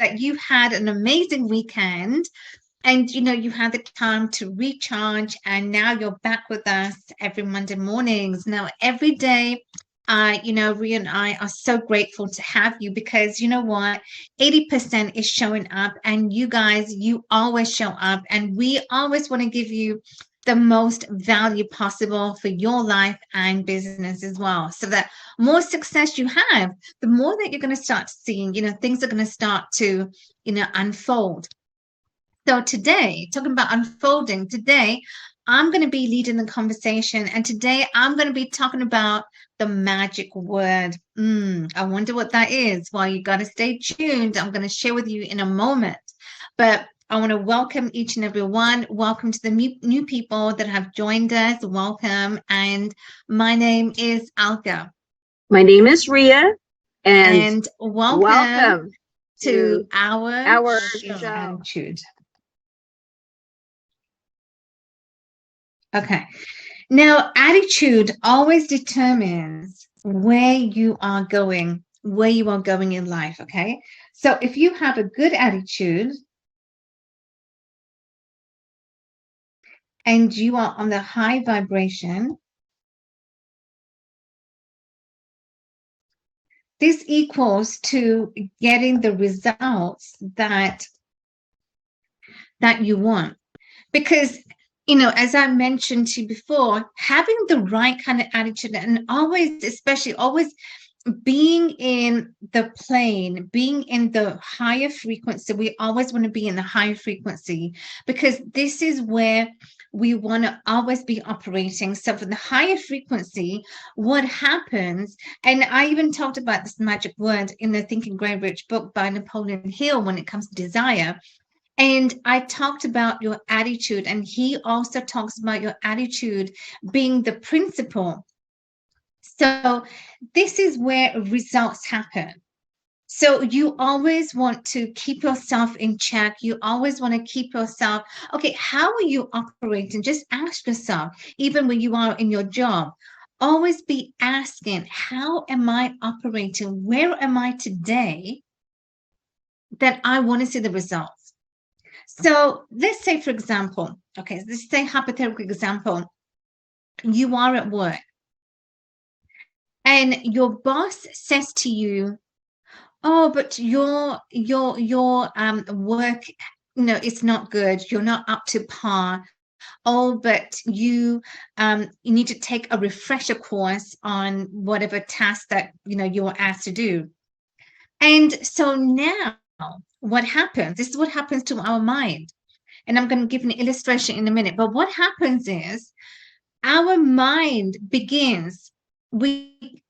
that you've had an amazing weekend and, you know, you had the time to recharge, and now you're back with us every Monday mornings. Now, every day, you know, Rhea and I are so grateful to have you, because you know what? 80% is showing up, and you guys, you always show up, and we always want to give you the most value possible for your life and business as well. So that more success you have, the more that you're going to start seeing, you know, things are going to start to, you know, unfold. So today, talking about unfolding, today I'm going to be leading the conversation, and today I'm going to be talking about the magic word. I wonder what that is. Well, you got to stay tuned. I'm going to share with you in a moment. But I want to welcome each and every one. Welcome to the new people that have joined us. Welcome. And my name is Alka. My name is Rhea. And welcome to our show. Attitude. Okay. Now, attitude always determines where you are going in life, okay? So if you have a good attitude and you are on the high vibration, this equals to getting the results that you want. Because, you know, as I mentioned to you before, having the right kind of attitude, and always, especially always being in the plane, being in the higher frequency. We always want to be in the higher frequency, because this is where we want to always be operating. So for the higher frequency, what happens, and I even talked about this magic word in the Think and Grow Rich book by Napoleon Hill when it comes to desire. And I talked about your attitude, and he also talks about your attitude being the principle. So this is where results happen. So you always want to keep yourself in check. You always want to keep yourself, okay, how are you operating? Just ask yourself, even when you are in your job, always be asking, how am I operating? Where am I today that I want to see the results? So let's say, for example, okay, let's say hypothetical example, you are at work and your boss says to you, oh, but your work, you know, it's not good. You're not up to par. Oh, but you need to take a refresher course on whatever task that, you know, you were asked to do. And so now what happens? This is what happens to our mind. And I'm going to give an illustration in a minute. But what happens is our mind begins, we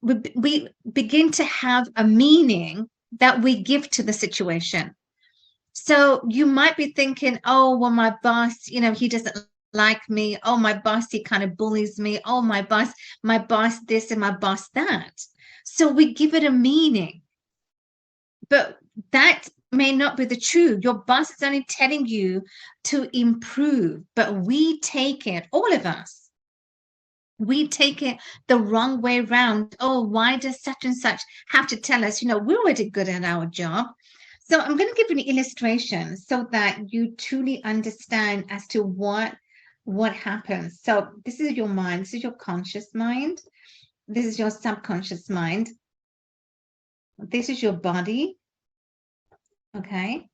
begin to have a meaning that we give to the situation. So you might be thinking, oh, well, my boss, you know, he doesn't like me. Oh, my boss, he kind of bullies me. Oh, my boss this and my boss that. So we give it a meaning. But that may not be the truth. Your boss is only telling you to improve, but we take it, all of us, we take it the wrong way around. Oh, why does such and such have to tell us? You know, we're already good at our job. So I'm going to give you an illustration so that you truly understand as to what happens. So this is your mind. This is your conscious mind. This is your subconscious mind. This is your body. Okay.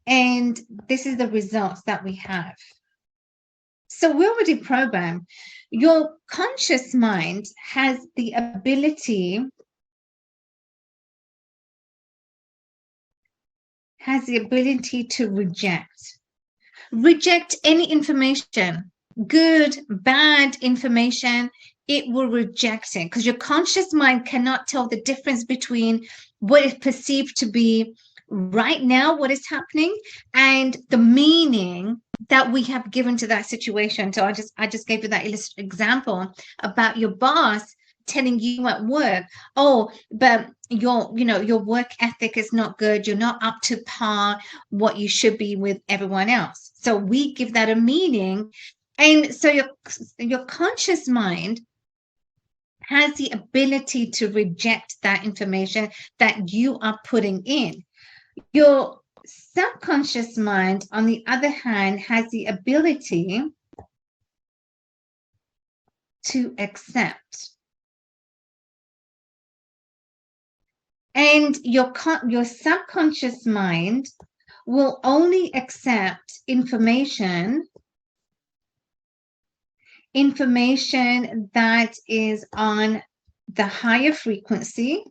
And this is the results that we have. So we're already programmed. Your conscious mind has the ability to reject any information, good, bad information. It will reject it, because your conscious mind cannot tell the difference between what is perceived to be right now, what is happening, and the meaning that we have given to that situation. So I just gave you that example about your boss telling you at work, oh, but your work ethic is not good, you're not up to par what you should be with everyone else. So we give that a meaning. And so your conscious mind has the ability to reject that information that you are putting in. Your subconscious mind, on the other hand, has the ability to accept. And your subconscious mind will only accept information that is on the higher frequency,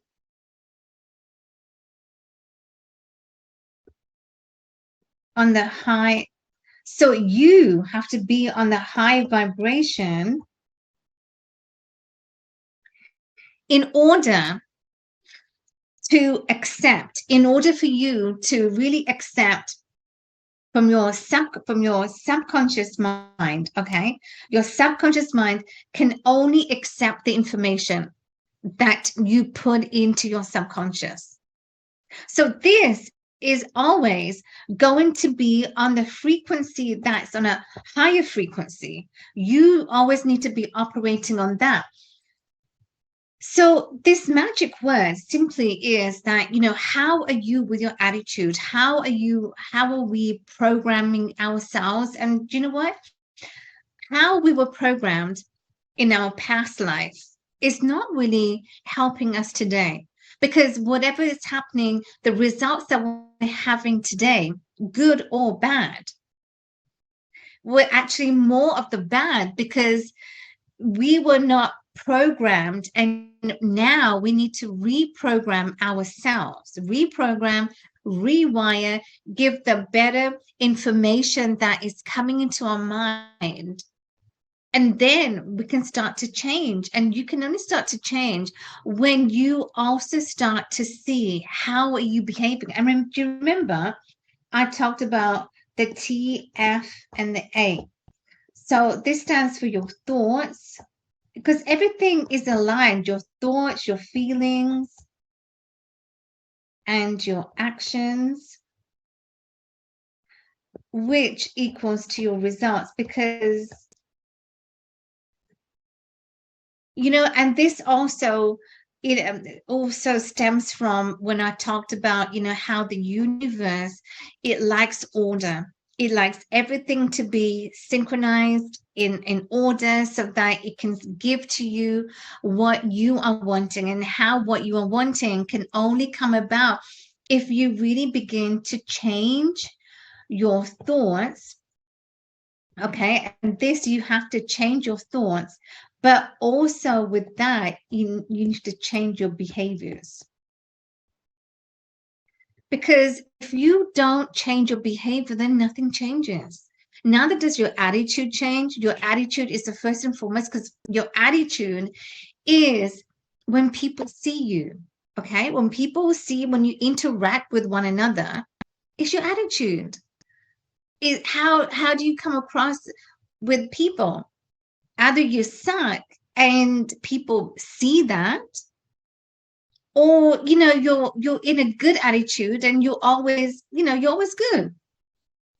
on the high. So you have to be on the high vibration in order to accept, in order for you to really accept from your subconscious mind, okay? Your subconscious mind can only accept the information that you put into your subconscious. So this is always going to be on the frequency that's on a higher frequency. You always need to be operating on that. So this magic word simply is that, you know, how are you with your attitude? How are we programming ourselves? And you know what? How we were programmed in our past life is not really helping us today, because whatever is happening, the results that we're having today, good or bad, were actually more of the bad, because we were not programmed, and now we need to reprogram ourselves, rewire, give the better information that is coming into our mind, and then we can start to change. And you can only start to change when you also start to see how are you behaving. And do you remember I talked about the T, F, and the A? So this stands for your thoughts, because everything is aligned, your thoughts, your feelings, and your actions, which equals to your results. Because, you know, and this also, it also stems from when I talked about, you know, how the universe, it likes order. It likes everything to be synchronized in order, so that it can give to you what you are wanting. And how what you are wanting can only come about if you really begin to change your thoughts. Okay, and this, you have to change your thoughts, but also with that, you need to change your behaviors. Because if you don't change your behavior, then nothing changes. Neither does your attitude change. Your attitude is the first and foremost, because your attitude is when people see you, okay? When people see, when you interact with one another, it's your attitude. How do you come across with people? Either you suck and people see that, or, you know, you're in a good attitude and you're always, you know, you're always good.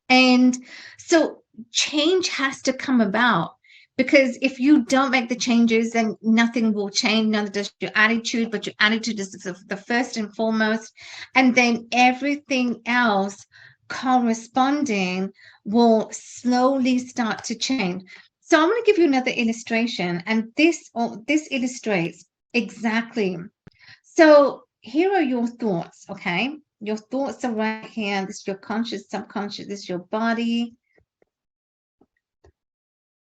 And so change has to come about, because if you don't make the changes, then nothing will change. Neither does your attitude, but your attitude is the first and foremost, and then everything else corresponding will slowly start to change. So I'm going to give you another illustration, and this illustrates exactly. So here are your thoughts, okay? Your thoughts are right here. This is your conscious, subconscious. This is your body.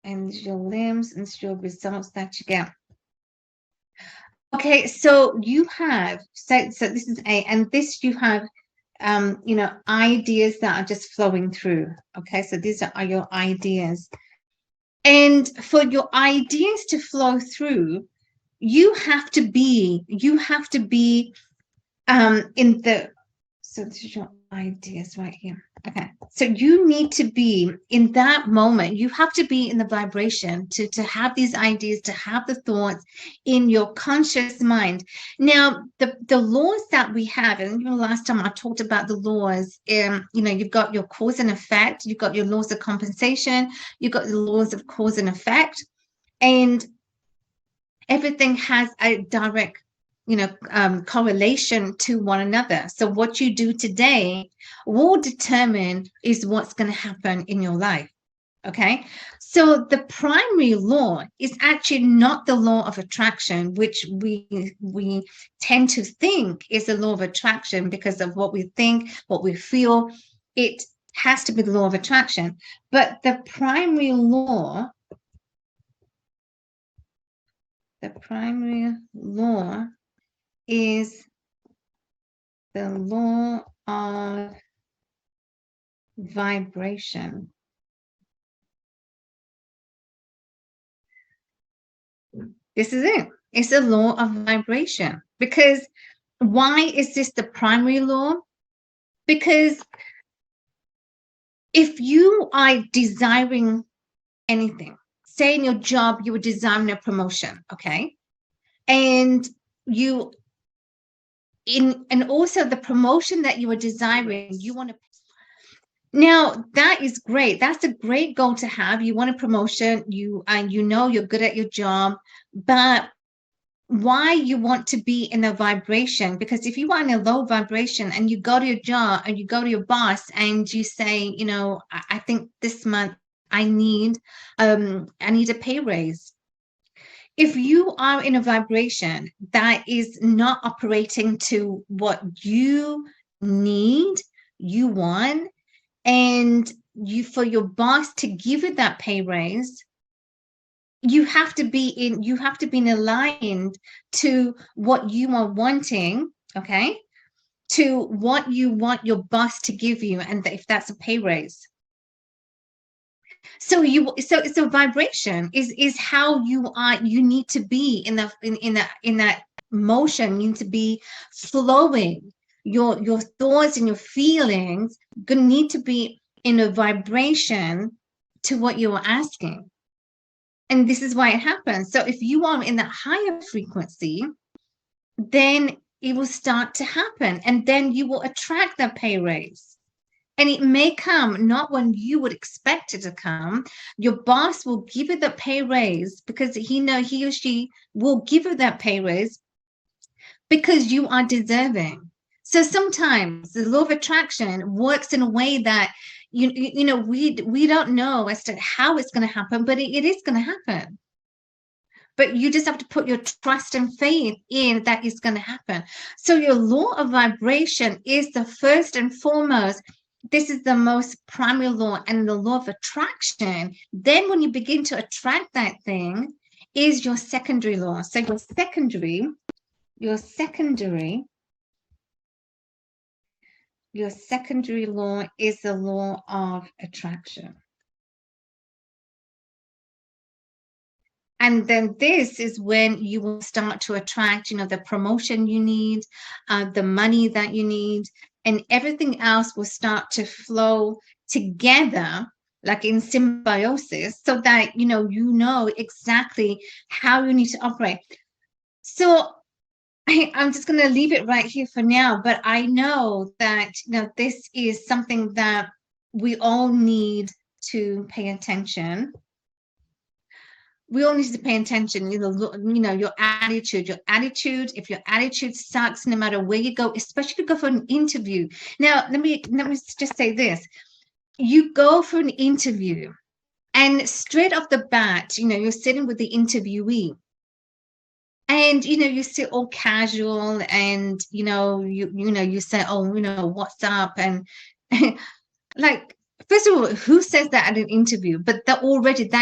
And this is your limbs, and this is your results that you get. Okay, so you have, so this is A, and this you have, you know, ideas that are just flowing through. Okay, so these are your ideas. And for your ideas to flow through, you have to be in the, so this is your ideas right here. Okay, so you need to be in that moment. You have to be in the vibration to have these ideas, to have the thoughts in your conscious mind. Now, the laws that we have, and you know, last time I talked about the laws, you know, you've got your cause and effect, you've got your laws of compensation, you've got the laws of cause and effect, and everything has a direct correlation to one another. So what you do today will determine is what's going to happen in your life. Okay, so the primary law is actually not the law of attraction, which we tend to think is the law of attraction because of what we think, what we feel. It has to be the law of attraction. But the primary law is the law of vibration. This is it. It's a law of vibration. Because why is this the primary law? Because if you are desiring anything, say in your job, you were desiring a promotion, okay? And also the promotion that you were desiring, you want to. Now, that is great. That's a great goal to have. You want a promotion, and you're good at your job, but why you want to be in a vibration? Because if you are in a low vibration and you go to your job and you go to your boss and you say, I think this month I need a pay raise. If you are in a vibration that is not operating to what you need, you want, and for your boss to give you that pay raise, you have to be aligned to what you are wanting, okay? To what you want your boss to give you, and if that's a pay raise. So vibration is how you are. You need to be in that motion. You need to be flowing. Your thoughts and your feelings need to be in a vibration to what you are asking. And this is why it happens. So if you are in that higher frequency, then it will start to happen, and then you will attract that pay raise. And it may come not when you would expect it to come. Your boss will give you the pay raise because he or she will give you that pay raise because you are deserving. So sometimes the law of attraction works in a way that we don't know as to how it's going to happen, but it is going to happen. But you just have to put your trust and faith in that it's going to happen. So your law of vibration is the first and foremost. This is the most primary law, and the law of attraction. Then when you begin to attract that thing is your secondary law. So your secondary law is the law of attraction. And then this is when you will start to attract, the promotion you need, the money that you need, and everything else will start to flow together, like in symbiosis, so that you know exactly how you need to operate. So I'm just going to leave it right here for now, but I know that this is something that we all need to pay attention. We all need to pay attention, your attitude. If your attitude sucks, no matter where you go, especially if you go for an interview. Now, let me just say this. You go for an interview and straight off the bat, you're sitting with the interviewee. And, you sit all casual and, you say, oh, what's up? And like, first of all, who says that at an interview? But that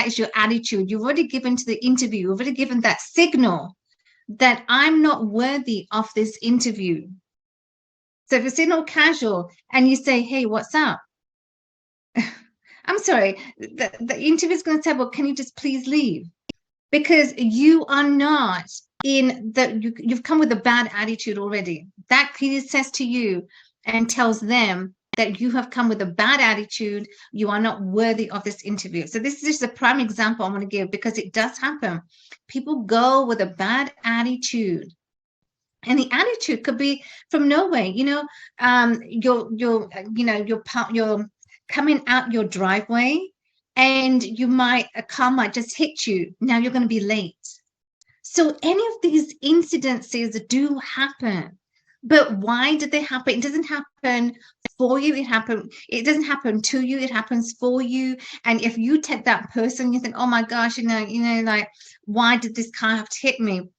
is your attitude. You've already given to the interview. You've already given that signal that I'm not worthy of this interview. So if you're sitting all casual and you say, hey, what's up? I'm sorry, the interview is going to say, well, can you just please leave? Because you are not you've come with a bad attitude already. That clearly says to you and tells them that you have come with a bad attitude. You are not worthy of this interview. So this is just a prime example I'm going to give, because it does happen. People go with a bad attitude, and the attitude could be from nowhere. You're coming out your driveway, and a car might just hit you. Now you're going to be late. So any of these incidences do happen. But why did they happen? It doesn't happen for you. It doesn't happen to you. It happens for you. And if you take that person, you think, oh my gosh, like, why did this car have to hit me?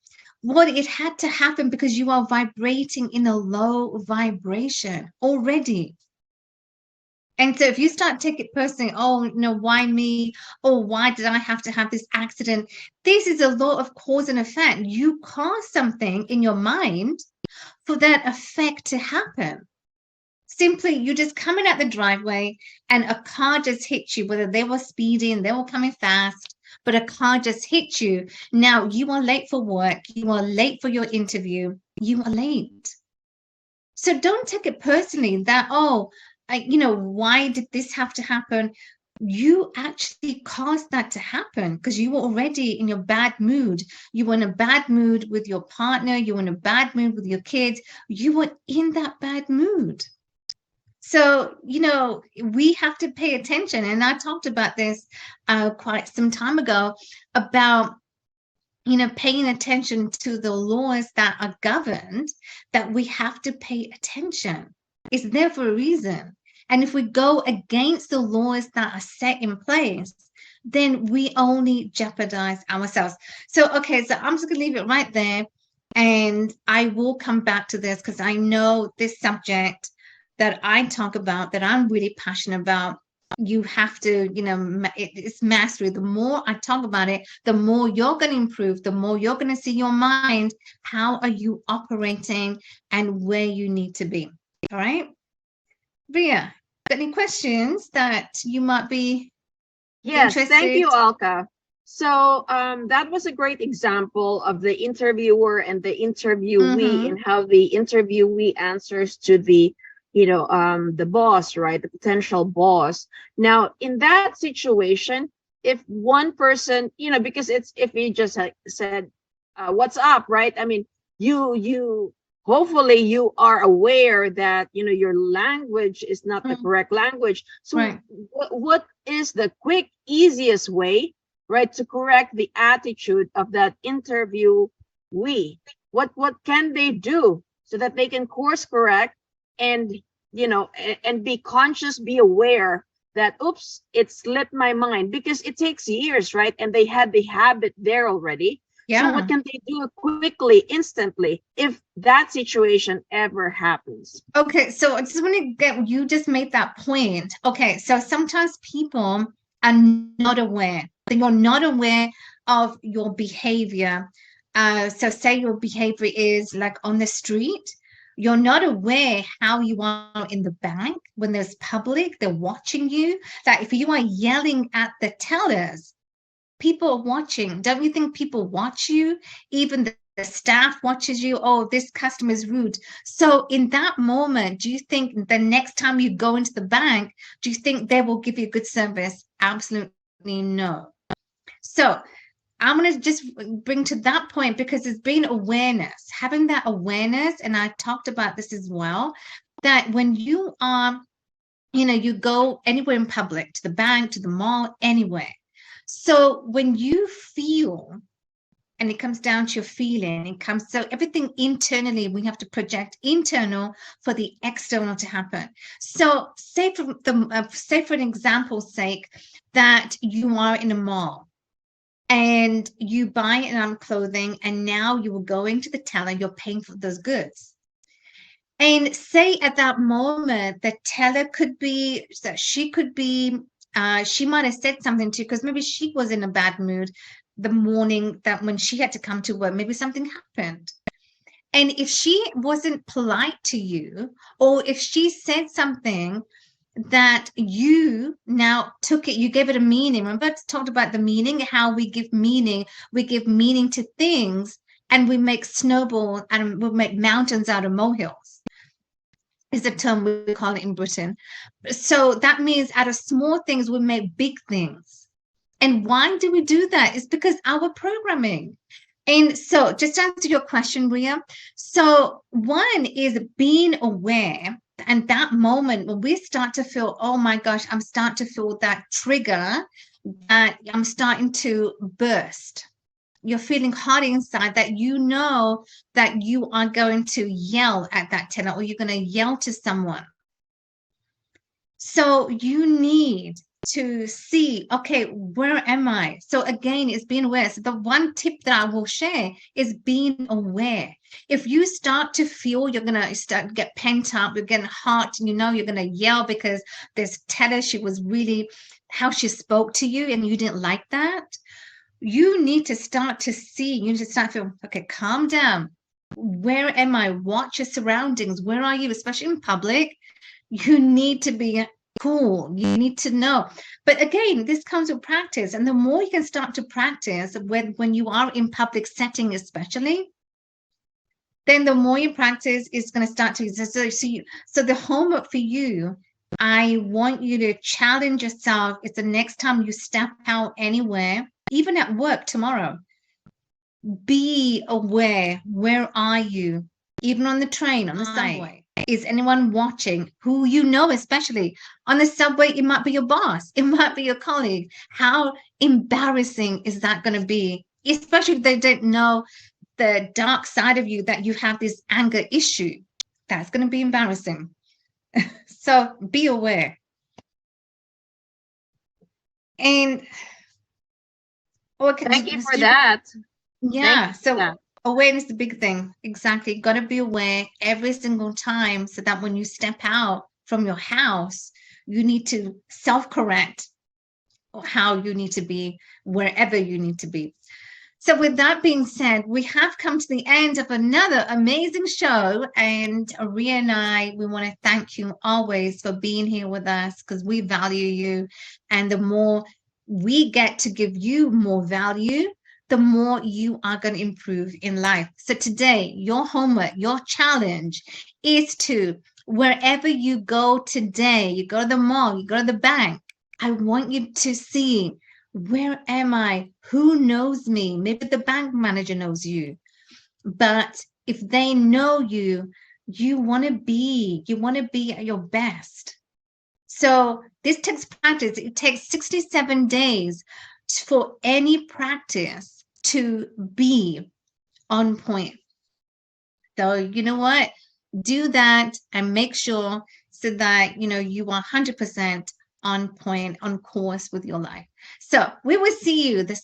Well, it had to happen because you are vibrating in a low vibration already. And so if you start taking it personally, oh, why me? Or why did I have to have this accident? This is a law of cause and effect. You cause something in your mind for that effect to happen. Simply, you're just coming out the driveway and a car just hit you, whether they were speeding, they were coming fast, but a car just hit you. Now you are late for work. You are late for your interview. You are late. So don't take it personally that, oh, why did this have to happen? You actually caused that to happen because you were already in your bad mood. You were in a bad mood with your partner. You were in a bad mood with your kids. You were in that bad mood. So, we have to pay attention. And I talked about this quite some time ago about paying attention to the laws that are governed, that we have to pay attention. It's there for a reason. And if we go against the laws that are set in place, then we only jeopardize ourselves. So, okay, so I'm just going to leave it right there. And I will come back to this because I know this subject that I talk about, that I'm really passionate about, you have to, it's mastery. The more I talk about it, the more you're going to improve, the more you're going to see your mind. How are you operating and where you need to be? All right. Ria, got any questions that you might be interested? Thank you, 𝗥𝗵𝗲. So that was a great example of the interviewer and the interviewee, and how the interviewee answers to the the boss, right? The potential boss. Now, in that situation, if one person, because it's, if you just said, what's up, right? I mean, you hopefully you are aware that, your language is not the correct language. So right. what is the quick, easiest way, right, to correct the attitude of that interviewee? What can they do so that they can course correct and and be conscious, be aware that, oops, it slipped my mind? Because it takes years, right? And they had the habit there already. Yeah. So what can they do quickly, instantly, if that situation ever happens? Okay, so I just want to get, you just made that point. Okay, so sometimes people are not aware. You're not aware of your behavior. So say your behavior is like on the street. You're not aware how you are in the bank when there's public, they're watching you. That if you are yelling at the tellers, people are watching. Don't you think people watch you? Even the staff watches you. Oh, this customer is rude. So in that moment, do you think the next time you go into the bank, do you think they will give you good service? Absolutely no. So I'm going to just bring to that point, because there's been awareness, having that awareness. And I talked about this as well, that when you are, you go anywhere in public, to the bank, to the mall, anywhere. So when you feel, and it comes down to your feeling, so everything internally, we have to project internal for the external to happen. So say for an example's sake, that you are in a mall and you buy an clothing, and now you are going to the teller, you're paying for those goods. And say at that moment, the teller could be, she might have said something to you because maybe she was in a bad mood the morning that when she had to come to work, maybe something happened. And if she wasn't polite to you, or if she said something that you now took it, you gave it a meaning. Remember, I talked about the meaning, how we give meaning to things, and we make snowballs and we make mountains out of molehills, is a term we call it in Britain. So that means out of small things, we make big things. And why do we do that? It's because our programming. And so just to answer your question, Ria, so one is being aware. And that moment when we start to feel, oh my gosh, I'm starting to feel that trigger, that I'm starting to burst. you're feeling hot inside, that you know that you are going to yell at that tenant or you're going to yell to someone. So you need to see, okay, where am I? So again, it's being aware. So the one tip that I will share is being aware. If you start to feel you're going to start to get pent up, you're getting hot, and you know you're going to yell because this teller, she was really, how she spoke to you and you didn't like that, you need to start to see, you need to start to feel, okay, calm down. Where am I? Watch your surroundings. Where are you? Especially in public, you need to be cool. You need to know. But again, this comes with practice. And the more you can start to practice when you are in public setting, especially, then the more you practice, it's going to start to, so the homework for you, I want you to challenge yourself. It's the next time you step out anywhere, even at work tomorrow, be aware. Where are you? Even on the train, on the subway. Is anyone watching who you know, especially on the subway? It might be your boss. It might be your colleague. How embarrassing is that going to be? Especially if they don't know the dark side of you, that you have this anger issue. That's going to be embarrassing. So be aware. And thank you for that. Yeah. So awareness is the big thing. Exactly. Got to be aware every single time, so that when you step out from your house, you need to self-correct how you need to be, wherever you need to be. So with that being said, we have come to the end of another amazing show, and Ria and I, we want to thank you always for being here with us, because we value you, and the more we get to give you more value, the more you are going to improve in life. So today, your homework, your challenge is to, wherever you go today, you go to the mall, you go to the bank, I want you to see, where am I? Who knows me? Maybe the bank manager knows you. But if they know you, you want to be at your best. So this takes practice. It takes 67 days for any practice to be on point. So you know what? Do that and make sure, so that you are 100% on point, on course with your life. So we will see you this